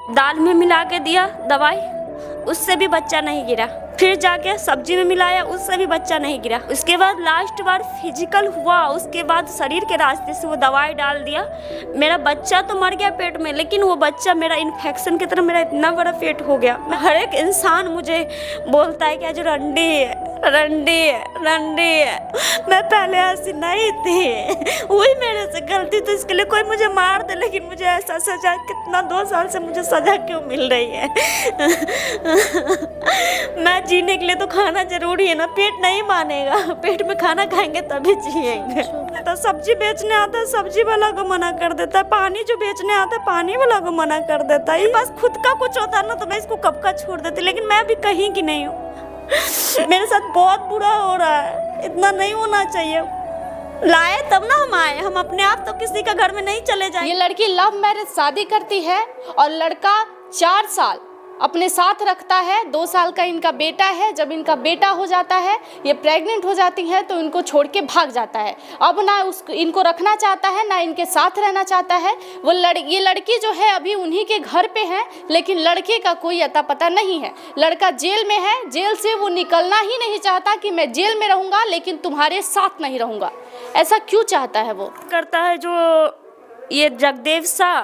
दाल में मिला के दिया दवाई, उससे भी बच्चा नहीं गिरा। फिर जाके सब्जी में मिलाया, उससे भी बच्चा नहीं गिरा। उसके बाद लास्ट बार फिजिकल हुआ, उसके बाद शरीर के रास्ते से वो दवाई डाल दिया। मेरा बच्चा तो मर गया पेट में, लेकिन वो बच्चा मेरा इन्फेक्शन की तरह मेरा इतना बड़ा पेट हो गया। हर एक इंसान मुझे बोलता है कि आज रंडी है, रंडी है, रंडी है। मैं पहले ऐसी नहीं थी, वही मेरे से गलती, तो इसके लिए कोई मुझे मार दे, लेकिन मुझे ऐसा सजा कितना 2 साल से मुझे सजा क्यों मिल रही है? मैं जीने के लिए तो खाना जरूरी है ना, पेट नहीं मानेगा, पेट में खाना खाएंगे तभी जिएंगे। तो सब्जी बेचने आता है, सब्जी वाला को मना कर देता है, पानी जो बेचने आता है पानी वाला को मना कर देता है। बस खुद का कुछ होता है ना तो मैं इसको कब का छोड़ देती, लेकिन मैं अभी कहीं की नहीं हूँ। मेरे साथ बहुत बुरा हो रहा है, इतना नहीं होना चाहिए। लाए तब ना हम आए, हम अपने आप तो किसी का घर में नहीं चले जाएंगे। ये लड़की लव मैरिज शादी करती है और लड़का 4 साल अपने साथ रखता है। 2 साल का इनका बेटा है। जब इनका बेटा हो जाता है, ये प्रेग्नेंट हो जाती है, तो इनको छोड़ के भाग जाता है। अब ना इनको रखना चाहता है, ना इनके साथ रहना चाहता है। ये लड़की जो है अभी उन्हीं के घर पे है, लेकिन लड़के का कोई अता पता नहीं है। लड़का जेल में है, जेल से वो निकलना ही नहीं चाहता कि मैं जेल में रहूँगा लेकिन तुम्हारे साथ नहीं रहूँगा। ऐसा क्यों चाहता है वो? करता है जो ये जगदेव शाह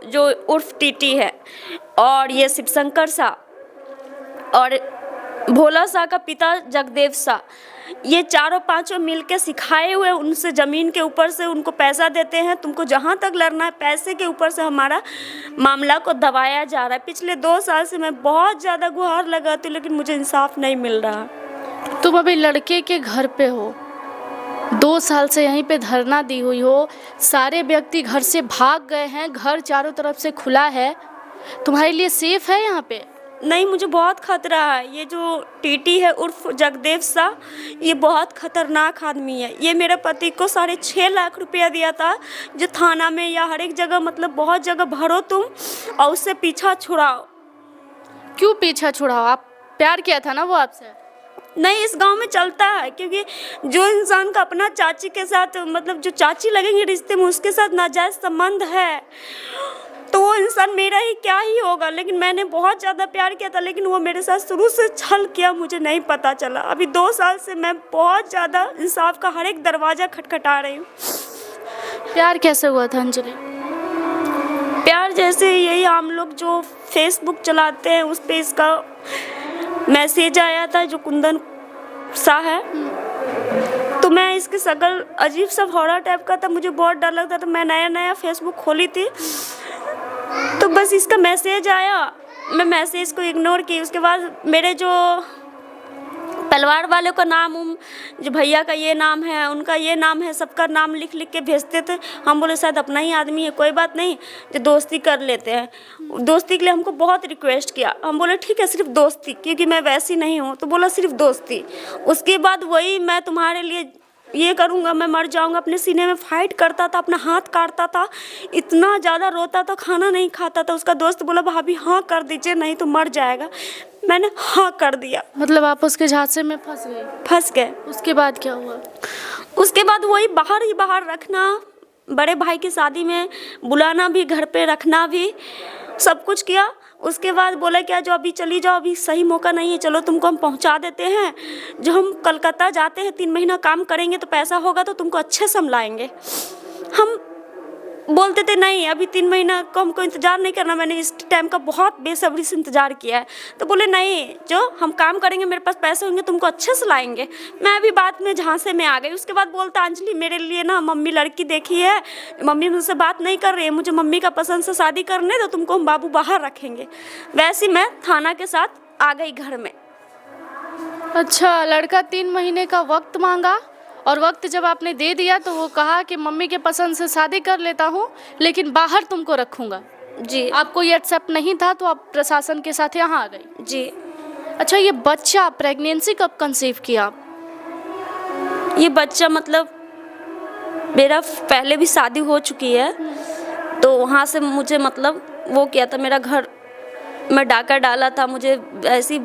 जो उर्फ टीटी है, और ये शिवशंकर शाह और भोला शाह का पिता जगदेव शाह, ये चारों पांचों मिलके सिखाए हुए उनसे ज़मीन के ऊपर से उनको पैसा देते हैं। तुमको जहाँ तक लड़ना है पैसे के ऊपर से हमारा मामला को दबाया जा रहा है। पिछले 2 साल से मैं बहुत ज़्यादा गुहार लगाती हूँ, लेकिन मुझे इंसाफ नहीं मिल रहा। तुम अभी लड़के के घर पे हो, 2 साल से यहीं पे धरना दी हुई हो, सारे व्यक्ति घर से भाग गए हैं, घर चारों तरफ से खुला है, तुम्हारे लिए सेफ है यहाँ पे? नहीं, मुझे बहुत खतरा है। ये जो टीटी है उर्फ जगदेव शाह, ये बहुत खतरनाक आदमी है। ये मेरे पति को 6.5 लाख रुपया दिया था, जो थाना में या हर एक जगह, मतलब बहुत जगह भरो तुम और उससे पीछा छुड़ाओ। क्यों पीछा छुड़ाओ? आप प्यार किया था ना वो आपसे? नहीं, इस गांव में चलता है, क्योंकि जो इंसान का अपना चाची के साथ, मतलब जो चाची लगेंगे रिश्ते में, उसके साथ नाजायज संबंध है, तो वो इंसान मेरा ही क्या ही होगा। लेकिन मैंने बहुत ज़्यादा प्यार किया था, लेकिन वो मेरे साथ शुरू से छल किया, मुझे नहीं पता चला। अभी 2 साल से मैं बहुत ज़्यादा इंसाफ का हर एक दरवाज़ा खटखटा रही हूँ। प्यार कैसे हुआ था अंजलि? प्यार जैसे यही हम लोग जो फेसबुक चलाते हैं उस पर इसका मैसेज आया था, जो कुंदन शाह है, तो मैं इसकी शक्ल अजीब सा हॉरर टाइप का था, मुझे बहुत डर लगता था। मैं नया फेसबुक खोली थी, तो बस इसका मैसेज आया, मैं मैसेज को इग्नोर की। उसके बाद मेरे जो परिवार वालों का नाम, जो भैया का ये नाम है, उनका ये नाम है, सबका नाम लिख लिख के भेजते थे। हम बोले शायद अपना ही आदमी है, कोई बात नहीं, जो दोस्ती कर लेते हैं। दोस्ती के लिए हमको बहुत रिक्वेस्ट किया, हम बोले ठीक है सिर्फ दोस्ती, क्योंकि मैं वैसी नहीं हूँ, तो बोला सिर्फ दोस्ती। उसके बाद वही मैं तुम्हारे लिए ये करूँगा, मैं मर जाऊँगा, अपने सीने में फाइट करता था, अपना हाथ काटता था, इतना ज़्यादा रोता था, खाना नहीं खाता था। उसका दोस्त बोला भाभी हाँ कर दीजिए, नहीं तो मर जाएगा। मैंने हाँ कर दिया। मतलब आप उसके झांसे में फंस गए? फंस गए। उसके बाद क्या हुआ? उसके बाद वही बाहर ही बाहर रखना, बड़े भाई की शादी में बुलाना भी, घर पे रखना भी, सब कुछ किया। उसके बाद बोला क्या जो अभी चली जाओ, अभी सही मौका नहीं है, चलो तुमको हम पहुंचा देते हैं। जो हम कलकत्ता जाते हैं, 3 महीना काम करेंगे तो पैसा होगा तो तुमको अच्छे से संभालेंगे। हम बोलते थे नहीं, अभी 3 महीना को हमको इंतज़ार नहीं करना। मैंने इस टाइम का बहुत बेसब्री से इंतज़ार किया है। तो बोले नहीं, जो हम काम करेंगे, मेरे पास पैसे होंगे, तुमको अच्छे से लाएंगे। मैं अभी बात में झांसे में आ गई। उसके बाद बोलता अंजलि मेरे लिए ना मम्मी लड़की देखी है, मम्मी मुझसे बात नहीं कर रही है, मुझे मम्मी का पसंद से शादी करने दो, तुमको हम बाबू बाहर रखेंगे। वैसे मैं थाना के साथ आ गई घर में। अच्छा, लड़का 3 महीने का वक्त मांगा और वक्त जब आपने दे दिया तो वो कहा कि मम्मी के पसंद से शादी कर लेता हूँ, लेकिन बाहर तुमको रखूँगा। जी। आपको ये एक्सेप्ट नहीं था तो आप प्रशासन के साथ यहाँ आ गई? जी। अच्छा, ये बच्चा प्रेगनेंसी कब कंसीव किया? ये बच्चा मतलब मेरा पहले भी शादी हो चुकी है, तो वहाँ से मुझे मतलब वो किया था, मेरा घर में डाका डाला था। मुझे ऐसी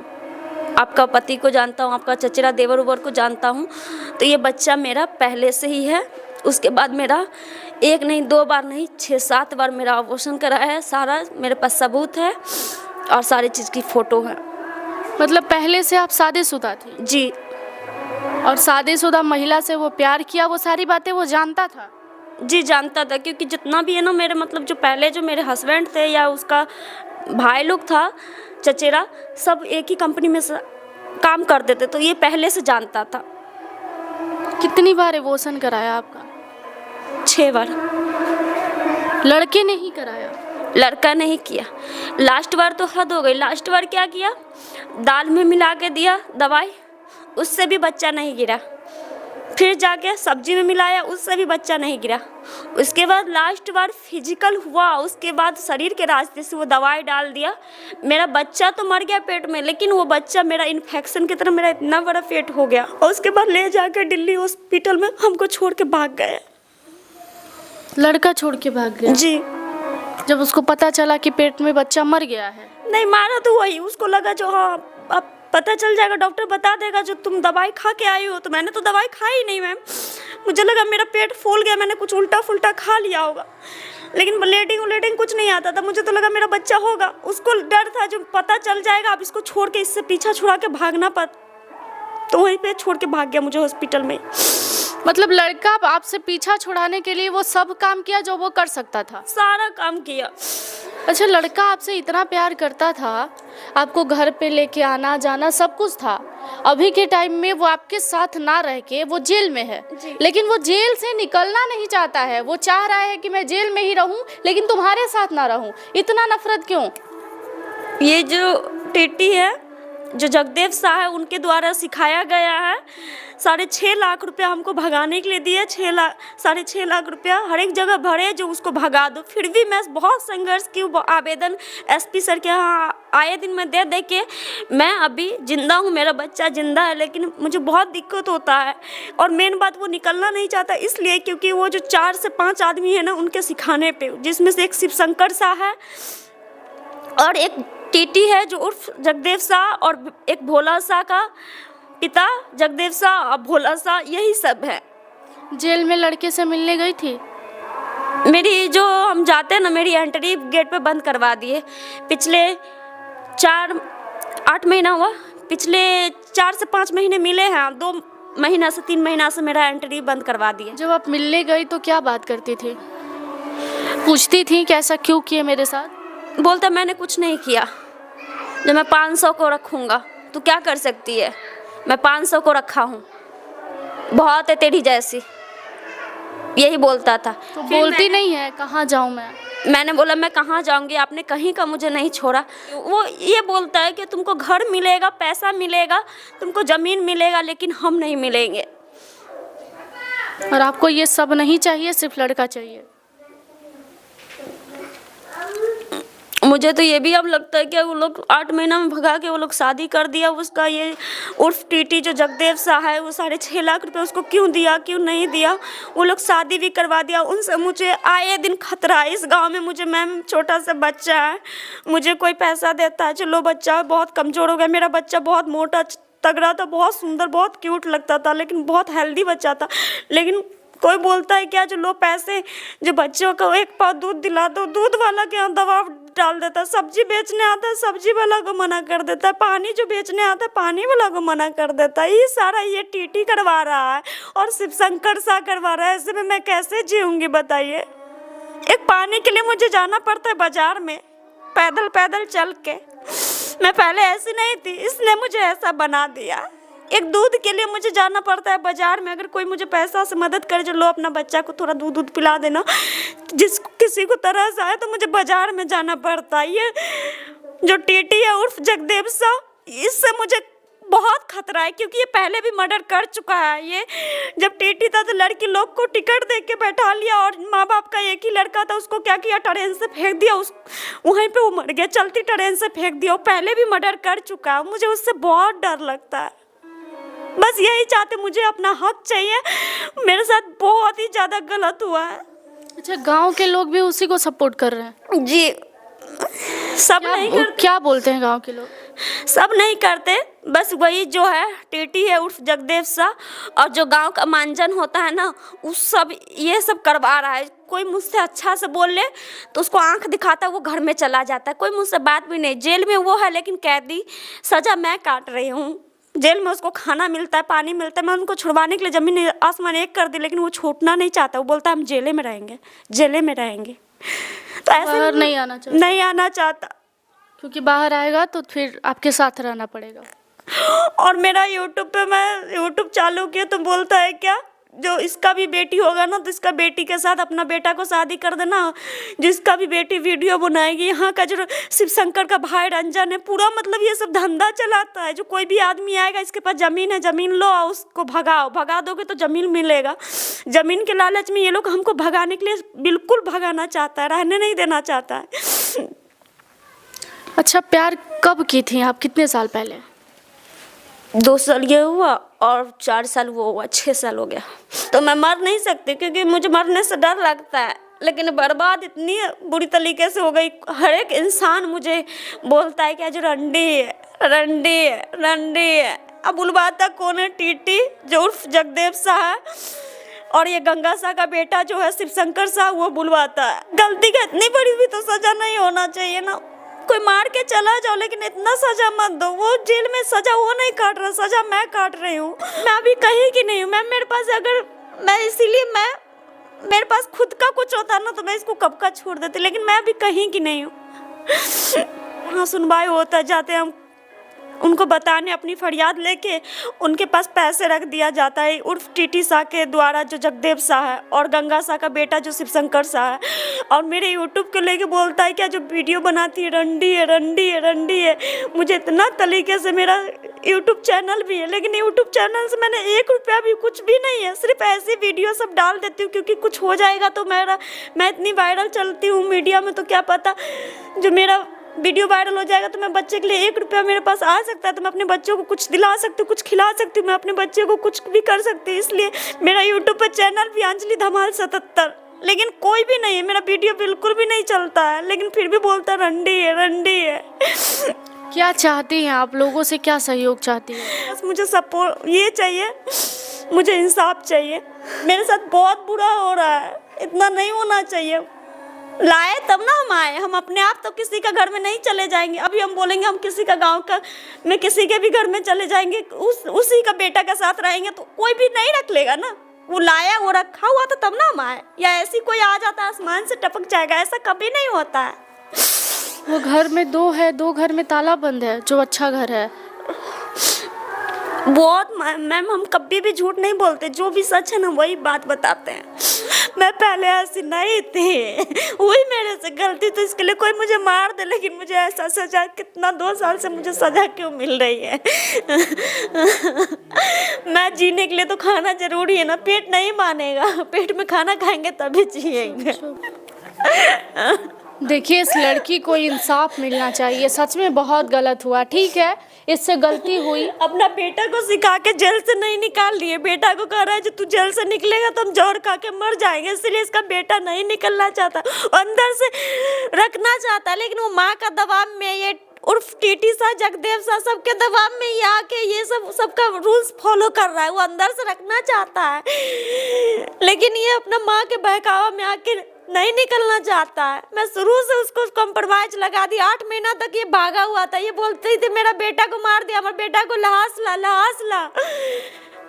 आपका पति को जानता हूँ, आपका चचेरा देवर उवर को जानता हूँ, तो ये बच्चा मेरा पहले से ही है। उसके बाद मेरा एक नहीं, 2 बार नहीं, 6-7 बार मेरा अबॉर्शन कराया है। सारा मेरे पास सबूत है और सारी चीज़ की फ़ोटो है। मतलब पहले से आप शादीशुदा थी जी और शादीशुदा महिला से वो प्यार किया, वो सारी बातें वो जानता था? जी, जानता था, क्योंकि जितना भी है ना मेरे मतलब जो पहले जो मेरे हस्बैंड थे या उसका भाई लोग था चचेरा, सब एक ही कंपनी में काम करते थे, तो ये पहले से जानता था। कितनी बार अबॉर्शन कराया आपका? 6 बार। लड़के ने ही कराया? लड़का नहीं किया। लास्ट बार तो हद हो गई। लास्ट बार क्या किया, दाल में मिला के दिया दवाई, उससे भी बच्चा नहीं गिरा। फिर जाके सब्जी में मिलाया, उससे भी बच्चा नहीं गिरा। उसके बाद लास्ट बार फिजिकल हुआ, उसके बाद शरीर के रास्ते से वो दवाई डाल दिया। मेरा बच्चा तो मर गया पेट में, लेकिन वो बच्चा मेरा इन्फेक्शन की तरह मेरा इतना बड़ा पेट हो गया। और उसके बाद ले जाकर दिल्ली हॉस्पिटल में हमको छोड़ के भाग गए। लड़का छोड़ के भाग गया? जी। जब उसको पता चला कि पेट में बच्चा मर गया है? नहीं मारा तो वही, उसको लगा जो हाँ अब पता चल जाएगा, डॉक्टर बता देगा जो तुम दवाई खा के आई हो। तो मैंने तो दवाई खाई नहीं मैम, मुझे लगा मेरा पेट फूल गया, मैंने कुछ उल्टा फुल्टा खा लिया होगा, लेकिन ब्लीडिंग कुछ नहीं आता था। मुझे तो लगा मेरा बच्चा होगा। उसको डर था जो पता चल जाएगा, अब इसको छोड़ के, इससे पीछा छुड़ा के भागना तो वहीं पे छोड़ के भाग गया मुझे हॉस्पिटल में। मतलब लड़का आपसे पीछा छुड़ाने के लिए वो सब काम किया जो वो कर सकता था? सारा काम किया। अच्छा, लड़का आपसे इतना प्यार करता था, आपको घर पे लेके आना जाना सब कुछ था। अभी के टाइम में वो आपके साथ ना रह के वो जेल में है, लेकिन वो जेल से निकलना नहीं चाहता है। वो चाह रहा है कि मैं जेल में ही रहूं, लेकिन तुम्हारे साथ ना रहूं। इतना नफरत क्यों? ये जो टीटी है, जो जगदेव शाह है, उनके द्वारा सिखाया गया है। 6.5 लाख रुपया हमको भगाने के लिए दिए। 6.5 लाख रुपया हर एक जगह भरे जो उसको भगा दो। फिर भी मैं बहुत संघर्ष की, आवेदन एसपी सर के यहाँ आए दिन में दे दे के मैं अभी जिंदा हूँ, मेरा बच्चा जिंदा है, लेकिन मुझे बहुत दिक्कत होता है। और मेन बात, वो निकलना नहीं चाहता इसलिए क्योंकि वो जो 4 से 5 आदमी है ना उनके सिखाने पे, जिसमें से एक शिवशंकर शाह है और एक टीटी है जो उर्फ जगदेव शाह, और एक भोला शाह का पिता जगदेव शाह और भोला शाह, यही सब है। जेल में लड़के से मिलने गई थी? मेरी जो हम जाते हैं ना, मेरी एंट्री गेट पे बंद करवा दिए। पिछले 8 महीना हुआ, पिछले 4 से 5 महीने मिले हैं, 2 महीना से 3 महीना से मेरा एंट्री बंद करवा दिए। जब आप मिलने गई तो क्या बात करती थी? पूछती थी कि ऐसा क्यों किए मेरे साथ? बोलता मैंने कुछ नहीं किया, जब मैं 500 को रखूँगा तो क्या कर सकती है, मैं 500 को रखा हूँ, बहुत है तेरी जैसी, यही बोलता था। तो बोलती नहीं है कहाँ जाऊँ मैं? मैंने बोला मैं कहाँ जाऊँगी, आपने कहीं का मुझे नहीं छोड़ा। वो ये बोलता है कि तुमको घर मिलेगा, पैसा मिलेगा, तुमको ज़मीन मिलेगा, लेकिन हम नहीं मिलेंगे। और आपको ये सब नहीं चाहिए, सिर्फ लड़का चाहिए? मुझे तो ये भी अब लगता है कि वो लोग 8 महीना में भगा के वो लोग शादी कर दिया। उसका ये उर्फ टीटी जो जगदेव शाह है, वो 6.5 लाख रुपए उसको क्यों दिया, क्यों नहीं दिया, वो लोग शादी भी करवा दिया। उनसे मुझे आए दिन खतरा है। इस गांव में मुझे मैम छोटा सा बच्चा है, मुझे कोई पैसा देता है, चलो बच्चा बहुत कमज़ोर हो गया। मेरा बच्चा बहुत मोटा तगड़ा था, बहुत सुंदर, बहुत क्यूट लगता था, लेकिन बहुत हेल्दी बच्चा था। लेकिन कोई बोलता है क्या, जो लो पैसे, जो बच्चों को 1 पाव दूध दिला दो, दूध वाला के यहाँ दबाव डाल देता है। सब्जी बेचने आता है, सब्जी वाला को मना कर देता है। पानी जो बेचने आता है, पानी वाला को मना कर देता है। ये सारा ये टीटी करवा रहा है और शिवशंकर शाह करवा रहा है। ऐसे में मैं कैसे जीऊँगी बताइए? एक पानी के लिए मुझे जाना पड़ता है बाजार में, पैदल पैदल चल के। मैं पहले ऐसी नहीं थी, इसने मुझे ऐसा बना दिया। एक दूध के लिए मुझे जाना पड़ता है बाजार में। अगर कोई मुझे पैसा से मदद करे, जो लो अपना बच्चा को थोड़ा दूध पिला देना, जिसको किसी को तरस आए, तो मुझे बाजार में जाना पड़ता है। ये जो टीटी है उर्फ जगदेव शाह, इससे मुझे बहुत खतरा है, क्योंकि ये पहले भी मर्डर कर चुका है। ये जब टीटी था तो लड़की लोग को टिकट दे के बैठा लिया, और माँ बाप का एक ही लड़का था, उसको क्या किया, ट्रेन से फेंक दिया, वहीं पे वो मर गया, चलती ट्रेन से फेंक दिया। वो पहले भी मर्डर कर चुका है। मुझे उससे बहुत डर लगता है। बस यही चाहते, मुझे अपना हक चाहिए। मेरे साथ बहुत ही ज़्यादा गलत हुआ है। अच्छा, गांव के लोग भी उसी को सपोर्ट कर रहे हैं? जी, सब नहीं करते। क्या बोलते हैं गांव के लोग? सब नहीं करते, बस वही जो है टीटी है उर्फ जगदेव शाह, और जो गांव का मांझन होता है ना, उस सब ये सब करवा रहा है। कोई मुझसे अच्छा से बोल ले तो उसको आंख दिखाता है, वो घर में चला जाता है, कोई मुझसे बात भी नहीं। जेल में वो है लेकिन कैदी, सज़ा मैं काट रही हूँ। जेल में उसको खाना मिलता है, पानी मिलता है, मैं उनको छुड़वाने के लिए ज़मीन आसमान एक कर दी, लेकिन वो छूटना नहीं चाहता। वो बोलता है हम जेले में रहेंगे, जेले में रहेंगे। तो ऐसे बाहर नहीं आना चाहता, नहीं आना चाहता, क्योंकि बाहर आएगा तो फिर आपके साथ रहना पड़ेगा। और मेरा यूट्यूब पे मैं यूट्यूब चालू किया तो बोलता है क्या, जो इसका भी बेटी होगा ना तो इसका बेटी के साथ अपना बेटा को शादी कर देना, जिसका भी बेटी वीडियो बनाएगी। यहाँ का जो शिव शंकर का भाई रंजन है, पूरा मतलब ये सब धंधा चलाता है। जो कोई भी आदमी आएगा, इसके पास ज़मीन है, ज़मीन लो, उसको भगाओ, भगा दोगे तो ज़मीन मिलेगा। ज़मीन के लालच में ये लोग हमको भगाने के लिए बिल्कुल भगाना चाहता है, रहने नहीं देना चाहता है। अच्छा, प्यार कब की थी आप, कितने साल पहले? 2 साल ये हुआ और 4 साल वो हुआ, 6 साल हो गया। तो मैं मर नहीं सकती क्योंकि मुझे मरने से डर लगता है, लेकिन बर्बाद इतनी बुरी तरीके से हो गई। हर एक इंसान मुझे बोलता है कि जो रंडी है, रंडी है, रंडी है। अब बुलवाता कौन है? टीटी जो उर्फ जगदेव शाह है, और ये गंगा शाह का बेटा जो है शिव शंकर शाह, वो बुलवाता है। गलती का इतनी बड़ी भी तो सजा नहीं होना चाहिए ना। कोई मार के चला जाओ लेकिन इतना सजा मत दो। वो जेल में सजा वो नहीं काट रहा, सजा मैं काट रही हूँ। मैं अभी कहीं की नहीं हूँ। मैं मेरे पास अगर मैं इसीलिए मैं मेरे पास खुद का कुछ होता ना तो मैं इसको कब का छोड़ देती, लेकिन मैं अभी कहीं की नहीं हूँ। हाँ, सुनवाई होता जाते हम उनको बताने, अपनी फरियाद लेके उनके पास पैसे रख दिया जाता है, उर्फ टीटी शाह के द्वारा, जो जगदेव शाह है, और गंगा शाह का बेटा जो शिव शंकर शाह है। और मेरे यूट्यूब के लेके बोलता है क्या जो वीडियो बनाती है रंडी है, रंडी है, रंडी है। मुझे इतना तरीके से, मेरा यूट्यूब चैनल भी है लेकिन यूट्यूब चैनल से मैंने 1 रुपया भी, कुछ भी नहीं है, सिर्फ ऐसी वीडियो सब डाल देती हूँ क्योंकि कुछ हो जाएगा तो मैं इतनी वायरल चलती हूँ मीडिया में, तो क्या पता जो मेरा वीडियो वायरल हो जाएगा तो मैं बच्चे के लिए 1 रुपया मेरे पास आ सकता है, तो मैं अपने बच्चों को कुछ दिला सकती हूँ, कुछ खिला सकती हूँ, मैं अपने बच्चे को कुछ भी कर सकती हूँ। इसलिए मेरा यूट्यूब पर चैनल भी अंजलि धमाल 77, लेकिन कोई भी नहीं है, मेरा वीडियो बिल्कुल भी नहीं चलता है, लेकिन फिर भी बोलता है रंडी है, रंडी है। क्या चाहती हैं आप, लोगों से क्या सहयोग चाहती हैं? बस मुझे सपोर्ट ये चाहिए, मुझे इंसाफ चाहिए। मेरे साथ बहुत बुरा हो रहा है, इतना नहीं होना चाहिए। लाए तब ना हम आए, हम अपने आप तो किसी का घर में नहीं चले जाएंगे। अभी हम बोलेंगे हम किसी का गांव का में किसी के भी घर में चले जाएंगे, उसी का बेटा के साथ रहेंगे तो कोई भी नहीं रख लेगा ना। वो लाया, वो रखा हुआ था तब ना हम आए, या ऐसी कोई आ जाता आसमान से टपक जाएगा, ऐसा कभी नहीं होता है। वो घर में 2 है, 2 घर में ताला बंद है, जो अच्छा घर है। बहुत मैम, हम कभी भी झूठ नहीं बोलते, जो भी सच है ना वही बात बताते हैं। मैं पहले ऐसी नहीं थी, हुई मेरे से गलती तो इसके लिए कोई मुझे मार दे, लेकिन मुझे ऐसा सजा कितना 2 साल से मुझे सजा क्यों मिल रही है? मैं जीने के लिए तो खाना जरूरी है ना, पेट नहीं मानेगा, पेट में खाना खाएंगे तभी जिएंगे। देखिए, इस लड़की को इंसाफ मिलना चाहिए, सच में बहुत गलत हुआ। ठीक है, इससे गलती हुई। अपना बेटा को सिखा के जेल से नहीं निकाल लिए, बेटा को कह रहा है जो तू जेल से निकलेगा तो हम जहर खा के मर जाएंगे, इसलिए इसका बेटा नहीं निकलना चाहता, अंदर से रखना चाहता है। लेकिन वो माँ का दबाव में, ये उर्फ टीटी शाह, जगदेव शाह, सबके दबाव में ये आके ये सबका रूल्स फॉलो कर रहा है। वो अंदर से रखना चाहता है लेकिन ये अपना माँ के बहकावा में आके नहीं निकलना चाहता है। मैं शुरू से उसको कॉम्प्रोमाइज लगा दी। 8 महीना तक ये भागा हुआ था, ये बोलते थे मेरा बेटा को मार दिया, हमारे बेटा को लहास ला, लहास ला।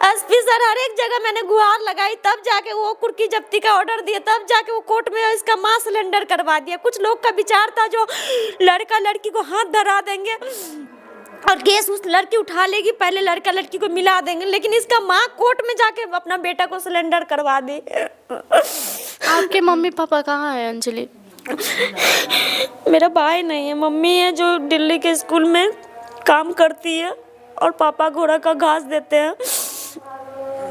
एसपी सर हर एक जगह मैंने गुहार लगाई, तब जाके वो कुर्की जब्ती का ऑर्डर दिया, तब जाके वो कोर्ट में इसका मां सिलेंडर करवा दिया। कुछ लोग का विचार था जो लड़का लड़की को हाथ धरा देंगे और केस उस लड़की उठा लेगी, पहले लड़का लड़की को मिला देंगे, लेकिन इसका माँ कोर्ट में जाके अपना बेटा को सिलेंडर करवा दी। आपके मम्मी पापा कहाँ हैं अंजलि? मेरा भाई नहीं है, मम्मी है जो दिल्ली के स्कूल में काम करती है और पापा घोड़ा का घास देते हैं।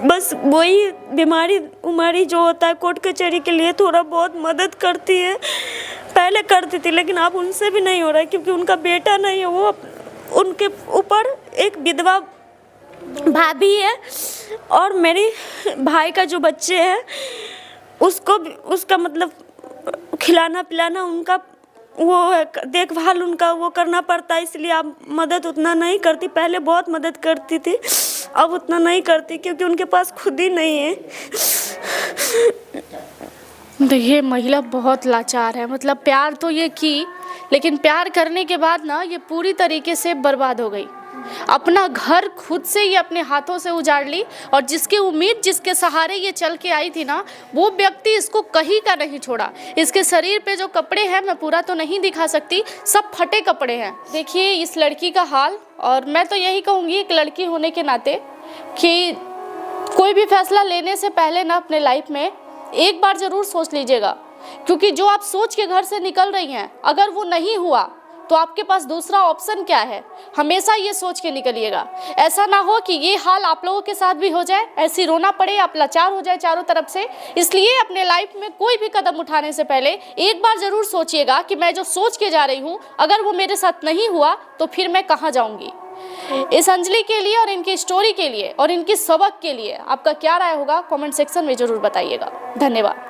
बस वही बीमारी उमारी जो होता है कोर्ट कचहरी के लिए थोड़ा बहुत मदद करती है, पहले करती थी, लेकिन अब उनसे भी नहीं हो रहा है क्योंकि उनका बेटा नहीं है। वो उनके ऊपर एक विधवा भाभी है और मेरे भाई का जो बच्चे हैं उसका मतलब खिलाना पिलाना उनका वो है, देखभाल उनका वो करना पड़ता है, इसलिए अब मदद उतना नहीं करती। पहले बहुत मदद करती थी, अब उतना नहीं करती क्योंकि उनके पास खुद ही नहीं है। देखिए महिला बहुत लाचार है, मतलब प्यार तो ये की, लेकिन प्यार करने के बाद ना ये पूरी तरीके से बर्बाद हो गई। अपना घर खुद से ये अपने हाथों से उजाड़ ली, और जिसकी उम्मीद, जिसके सहारे ये चल के आई थी ना, वो व्यक्ति इसको कहीं का नहीं छोड़ा। इसके शरीर पे जो कपड़े हैं, मैं पूरा तो नहीं दिखा सकती, सब फटे कपड़े हैं। देखिए इस लड़की का हाल, और मैं तो यही कहूँगी एक लड़की होने के नाते कि कोई भी फैसला लेने से पहले ना अपने लाइफ में एक बार ज़रूर सोच लीजिएगा, क्योंकि जो आप सोच के घर से निकल रही हैं, अगर वो नहीं हुआ तो आपके पास दूसरा ऑप्शन क्या है, हमेशा ये सोच के निकलिएगा। ऐसा ना हो कि ये हाल आप लोगों के साथ भी हो जाए, ऐसी रोना पड़े, आप लाचार हो जाए चारों तरफ से। इसलिए अपने लाइफ में कोई भी कदम उठाने से पहले एक बार ज़रूर सोचिएगा कि मैं जो सोच के जा रही हूँ, अगर वो मेरे साथ नहीं हुआ तो फिर मैं कहाँ जाऊँगी। इस अंजलि के लिए और इनकी स्टोरी के लिए और इनकी सबक के लिए आपका क्या राय होगा, कमेंट सेक्शन में ज़रूर बताइएगा। धन्यवाद।